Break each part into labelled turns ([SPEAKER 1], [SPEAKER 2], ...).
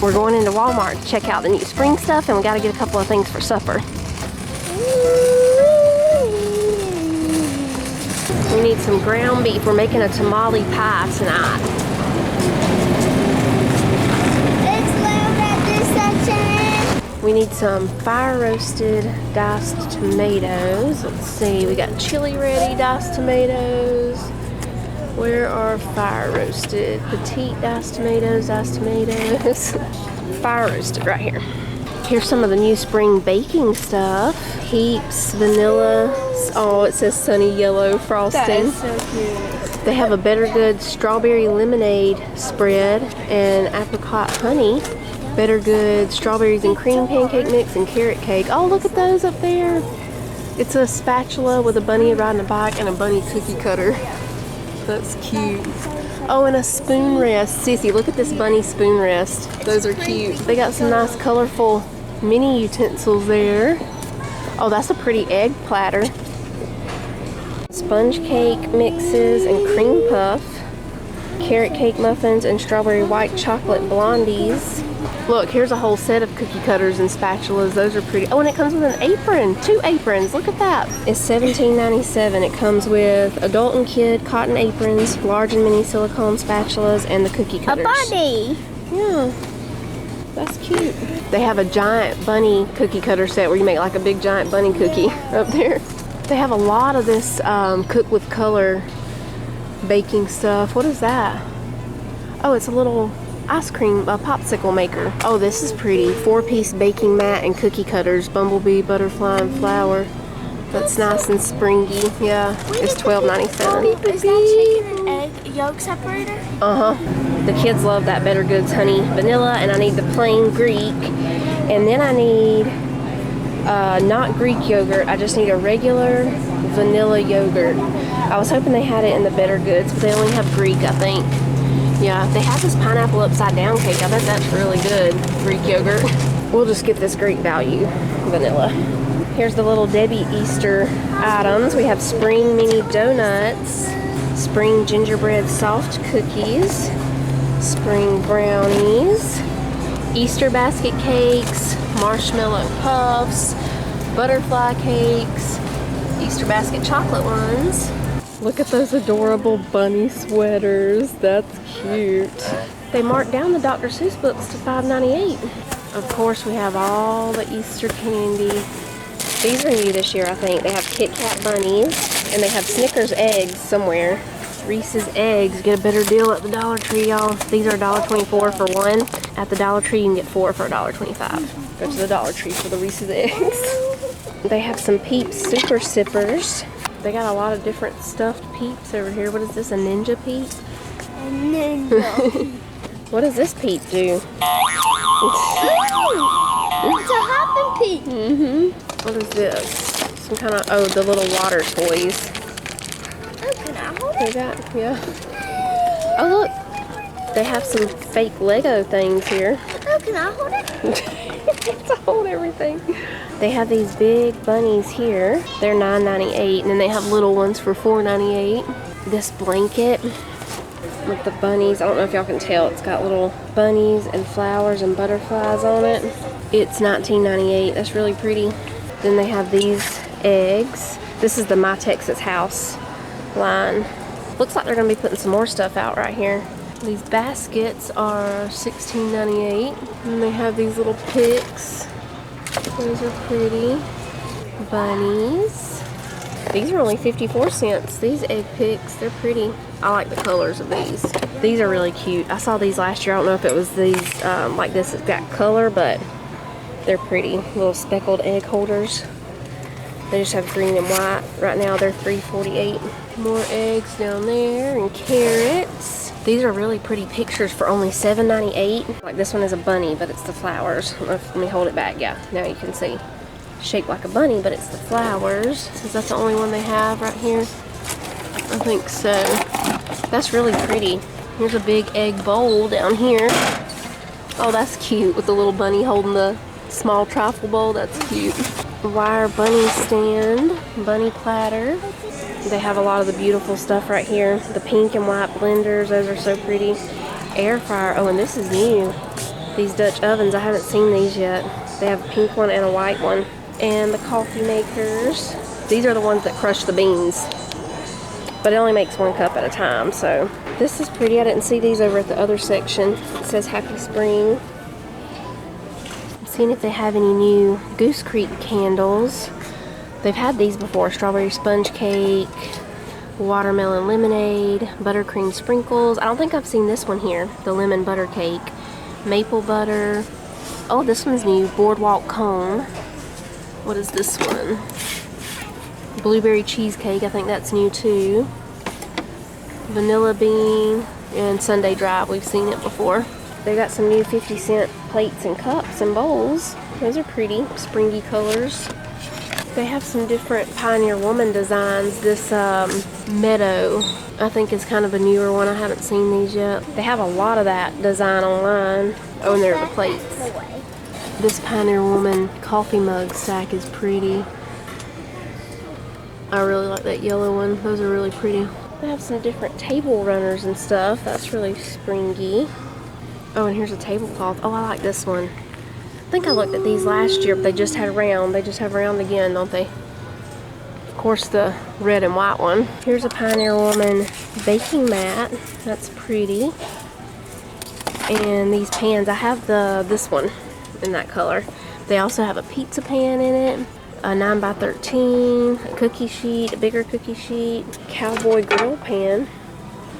[SPEAKER 1] We're going into Walmart to check out the new spring stuff, and we gotta get a couple of things for supper. We need some ground beef. We're making a tamale pie tonight.
[SPEAKER 2] It's loud at this section.
[SPEAKER 1] We need some fire roasted diced tomatoes. Let's see, we got chili ready diced tomatoes. Where are fire roasted? Petite diced tomatoes, Fire roasted right here. Here's some of the new spring baking stuff. Heaps, vanilla. Oh, it says sunny yellow frosting.
[SPEAKER 2] That is so cute.
[SPEAKER 1] They have a Better Good strawberry lemonade spread and apricot honey. Better Good strawberries and cream pancake mix and carrot cake. Oh, look at those up there. It's a spatula with a bunny riding a bike and a bunny cookie cutter. That's cute. Oh, and a spoon rest. Sissy, look at this bunny spoon rest. Those are cute. They got some nice colorful mini utensils there. Oh, that's a pretty egg platter. Sponge cake mixes and cream puff. Carrot cake muffins and strawberry white chocolate blondies. Look, here's a whole set of cookie cutters and spatulas. Those are pretty. Oh, and it comes with an apron. 2 aprons. Look at that. It's $17.97. It comes with adult and kid cotton aprons, large and mini silicone spatulas, and the cookie cutters.
[SPEAKER 2] A bunny.
[SPEAKER 1] Yeah. That's cute. They have a giant bunny cookie cutter set where you make like a big giant bunny cookie up there. They have a lot of this cook with color baking stuff. What is that? Oh, it's a little ice cream, a popsicle maker. Oh, this is pretty. 4-piece baking mat and cookie cutters. Bumblebee, butterfly, and flower. That's nice and springy. Yeah, it's $12.97.
[SPEAKER 2] Is that chicken and egg yolk separator?
[SPEAKER 1] Uh-huh. The kids love that Better Goods honey vanilla, and I need the plain Greek. And then I need not Greek yogurt. I just need a regular vanilla yogurt. I was hoping they had it in the Better Goods, but they only have Greek, I think. Yeah, they have this pineapple upside down cake. I bet that's really good, Greek yogurt. We'll just get this Greek value vanilla. Here's the little Debbie Easter items. We have spring mini donuts, spring gingerbread soft cookies, spring brownies, Easter basket cakes, marshmallow puffs, butterfly cakes, Easter basket chocolate ones. Look at those adorable bunny sweaters. That's cute. They marked down the Dr. Seuss books to $5.98. Of course, we have all the Easter candy. These are new this year, I think. They have Kit Kat bunnies, and they have Snickers eggs somewhere. Reese's eggs. Get a better deal at the Dollar Tree, y'all. These are $1.24 for one. At the Dollar Tree, you can get 4 for $1.25. Go to the Dollar Tree for the Reese's eggs. They have some Peeps Super Sippers. They got a lot of different stuffed Peeps over here. What is this, a Ninja Peep?
[SPEAKER 2] A ninja.
[SPEAKER 1] What does this Peep do?
[SPEAKER 2] It's a hopping peep.
[SPEAKER 1] Mm-hmm. What is this? Some kind of, oh, the little water toys.
[SPEAKER 2] Oh, can I hold it?
[SPEAKER 1] Yeah. Oh, look. They have some fake Lego things here.
[SPEAKER 2] Oh, can I hold it?
[SPEAKER 1] To hold everything. They have these big bunnies here. They're $9.98, and then they have little ones for $4.98. This blanket with the bunnies, I don't know if y'all can tell, it's got little bunnies and flowers and butterflies on it. It's $19.98. That's really pretty. Then they have these eggs. This is the My Texas House line. Looks like they're going to be putting some more stuff out right here. These baskets are $16.98, and they have these little picks. Those are pretty. Bunnies. These are only 54 cents. These egg picks, they're pretty. I like the colors of these. These are really cute. I saw these last year. I don't know if it was these like this. It's got color, but they're pretty. Little speckled egg holders. They just have green and white. Right now they're $3.48. More eggs down there and carrots. These are really pretty pictures for only $7.98. Like this one is a bunny, but it's the flowers. Let me hold it back. Yeah, now you can see. Shaped like a bunny, but it's the flowers. Is that the only one they have right here? I think so. That's really pretty. Here's a big egg bowl down here. Oh, that's cute with the little bunny holding the small trifle bowl. That's cute. Wire bunny stand, bunny platter. They have a lot of the beautiful stuff right here. The pink and white blenders, those are so pretty. Air fryer, oh, and this is new. These Dutch ovens, I haven't seen these yet. They have a pink one and a white one. And the coffee makers. These are the ones that crush the beans. But it only makes 1 cup at a time, so. This is pretty. I didn't see these over at the other section. It says Happy Spring. I'm seeing if they have any new Goose Creek candles. They've had these before. Strawberry sponge cake, watermelon lemonade, buttercream sprinkles. I don't think I've seen this one here. The lemon butter cake. Maple butter. Oh, this one's new. Boardwalk cone. What is this one? Blueberry cheesecake. I think that's new too. Vanilla bean and Sunday Drive. We've seen it before. They got some new 50-cent plates and cups and bowls. Those are pretty. Springy colors. They have some different Pioneer Woman designs. This meadow, I think, is kind of a newer one. I haven't seen these yet. They have a lot of that design online. Oh, and there are the plates. This Pioneer Woman coffee mug stack is pretty. I really like that yellow one. Those are really pretty. They have some different table runners and stuff. That's really springy. Oh, and here's a tablecloth. Oh, I like this one. I think I looked at these last year, but they just had round. They just have round again, don't they? Of course, the red and white one. Here's a Pioneer Woman baking mat. That's pretty. And these pans, I have this one in that color. They also have a pizza pan in it, a 9x13, a cookie sheet, a bigger cookie sheet, cowboy grill pan.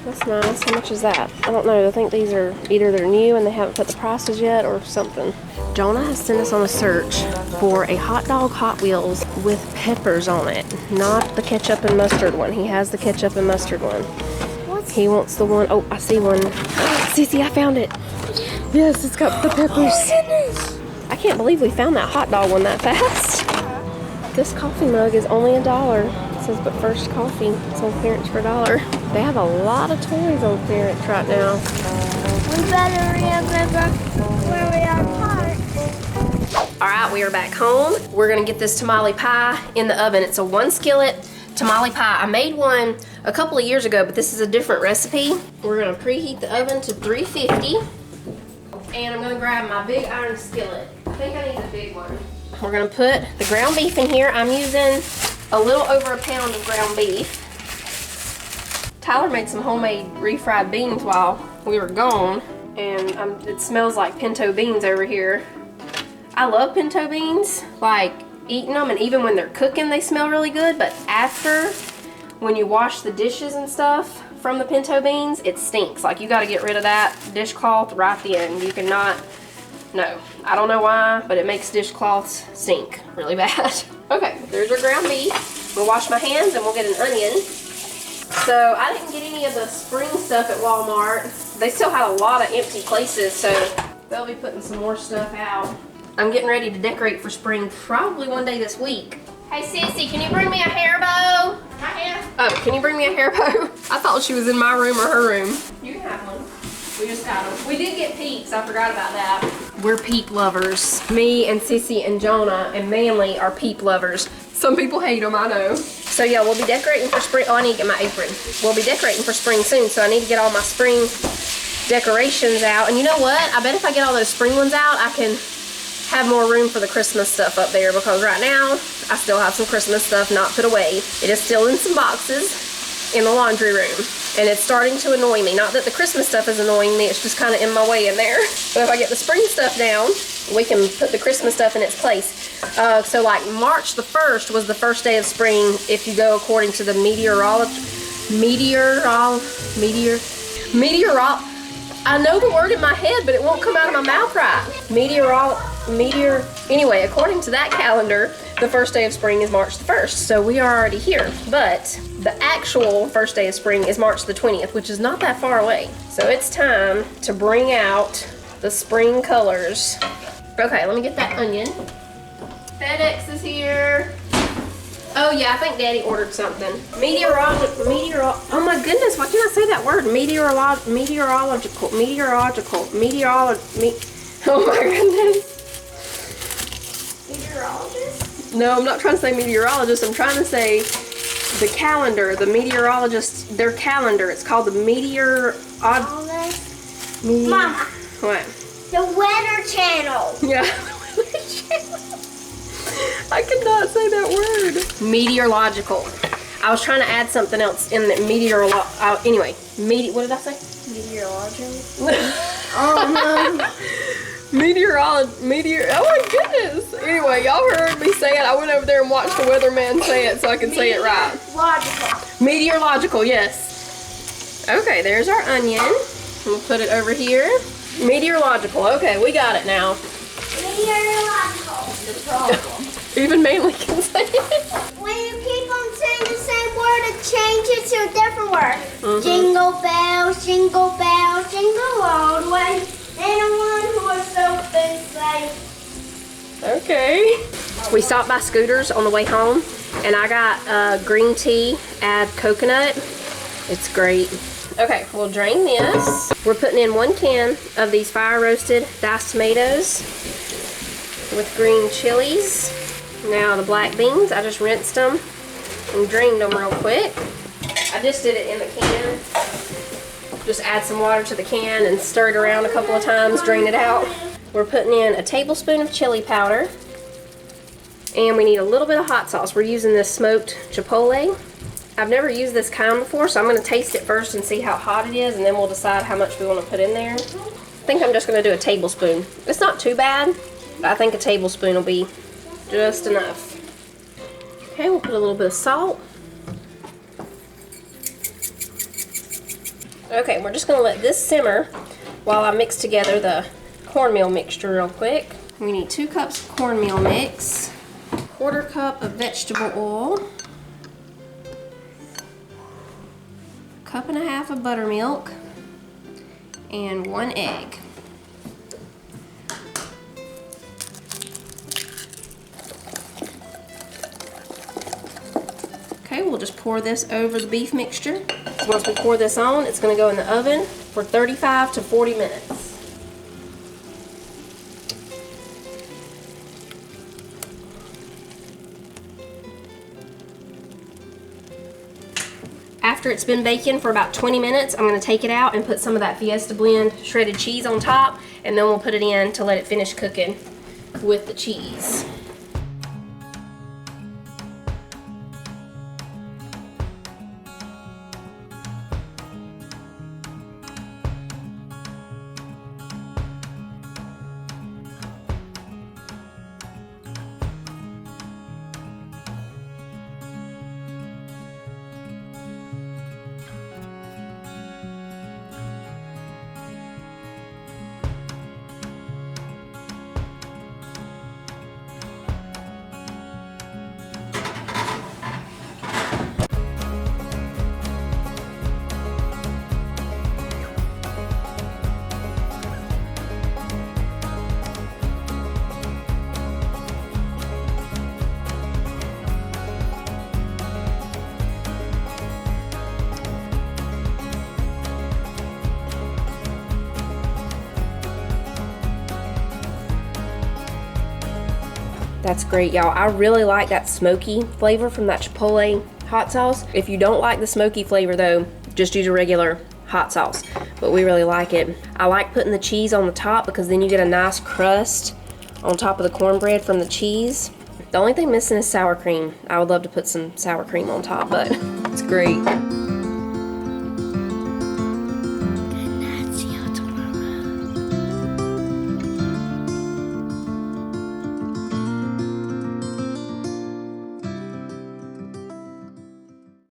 [SPEAKER 1] That's nice. How much is that? I don't know. I think these are either they're new and they haven't put the prices yet or something. Jonah has sent us on a search for a hot dog Hot Wheels with peppers on it. Not the ketchup and mustard one. He has the ketchup and mustard one. He wants the one. Oh, I see one. Oh, Sissy, I found it. Yes, it's got the peppers. Oh, goodness. I can't believe we found that hot dog one that fast. This coffee mug is only $1. It says, but first coffee. It's on clearance for $1. They have a lot of toys on clearance right now.
[SPEAKER 2] We better remember where we are parked.
[SPEAKER 1] All right, we are back home. We're gonna get this tamale pie in the oven. It's a 1 skillet tamale pie. I made one a couple of years ago, but this is a different recipe. We're gonna preheat the oven to 350. And I'm gonna grab my big iron skillet. I think I need the big one. We're gonna put the ground beef in here. I'm using a little over 1 pound of ground beef. Tyler made some homemade refried beans while we were gone, and it smells like pinto beans over here. I love pinto beans, like eating them, and even when they're cooking they smell really good, but after, when you wash the dishes and stuff from the pinto beans, it stinks. Like, you gotta get rid of that dishcloth right then. You cannot, no. I don't know why, but it makes dishcloths stink really bad. Okay, there's our ground beef. We'll wash my hands and we'll get an onion. So I didn't get any of the spring stuff at Walmart. They still had a lot of empty places, so they'll be putting some more stuff out. I'm getting ready to decorate for spring probably one day this week. Hey Sissy, can you bring me a hair bow? Right here. Oh, can you bring me a hair bow? I thought she was in my room or her room. You can have one. We just got them. We did get peeps, I forgot about that. We're peep lovers. Me and Sissy and Jonah and Manly are peep lovers. Some people hate them, I know. So yeah, we'll be decorating for spring. Oh, I need to get my apron. We'll be decorating for spring soon, so I need to get all my spring decorations out. And you know what? I bet if I get all those spring ones out, I can have more room for the Christmas stuff up there, because right now I still have some Christmas stuff not put away. It is still in some boxes in the laundry room, and it's starting to annoy me. Not that the Christmas stuff is annoying me, it's just kind of in my way in there. But if I get the spring stuff down, we can put the Christmas stuff in its place. So like March the 1st was the first day of spring if you go according to the I know the word in my head, but it won't come out of my mouth right. Anyway, according to that calendar, the first day of spring is March the 1st. So we are already here, but the actual first day of spring is March the 20th, which is not that far away. So it's time to bring out the spring colors. Okay, let me get that onion. FedEx is here. Oh yeah, I think Daddy ordered something. Oh my goodness, why can't I say that word? Oh my goodness.
[SPEAKER 2] Meteorologist?
[SPEAKER 1] No, I'm not trying to say meteorologist. I'm trying to say the calendar, the meteorologist, their calendar. It's called the
[SPEAKER 2] Mama.
[SPEAKER 1] What?
[SPEAKER 2] The Weather Channel.
[SPEAKER 1] Yeah. I could not say that word. Meteorological. I was trying to add something else in the anyway, what did I say?
[SPEAKER 2] Meteorological. Oh no.
[SPEAKER 1] Oh my goodness. Anyway, y'all heard me say it. I went over there and watched the weatherman say it so I could say it right. Meteorological, yes. Okay, there's our onion. We'll put it over here. Meteorological. Okay, we got it now.
[SPEAKER 2] Meteorological.
[SPEAKER 1] Even Manly can say it.
[SPEAKER 2] When you keep on saying the same word, it changes to a different word. Jingle bells, jingle all the way. And a one-horse open sleigh.
[SPEAKER 1] Okay. We stopped by Scooter's on the way home, and I got green tea, add coconut. It's great. Okay, we'll drain this. We're putting in 1 can of these fire roasted diced tomatoes with green chilies. Now the black beans, I just rinsed them and drained them real quick. I just did it in the can. Just add some water to the can and stir it around a couple of times, drain it out. We're putting in a tablespoon of chili powder. And we need a little bit of hot sauce. We're using this smoked chipotle. I've never used this kind before, so I'm going to taste it first and see how hot it is, and then we'll decide how much we want to put in there. I think I'm just going to do a tablespoon. It's not too bad, but I think a tablespoon will be just enough. Okay, we'll put a little bit of salt. Okay, we're just going to let this simmer while I mix together the cornmeal mixture real quick. We need 2 cups of cornmeal mix, 1/4 cup of vegetable oil, 1.5 cups of buttermilk, and 1 egg. Okay, we'll just pour this over the beef mixture. So once we pour this on, it's going to go in the oven for 35 to 40 minutes. After it's been baking for about 20 minutes, I'm going to take it out and put some of that Fiesta blend shredded cheese on top, and then we'll put it in to let it finish cooking with the cheese. That's great, y'all. I really like that smoky flavor from that chipotle hot sauce. If you don't like the smoky flavor though, just use a regular hot sauce, but we really like it. I like putting the cheese on the top because then you get a nice crust on top of the cornbread from the cheese. The only thing missing is sour cream. I would love to put some sour cream on top, but it's great.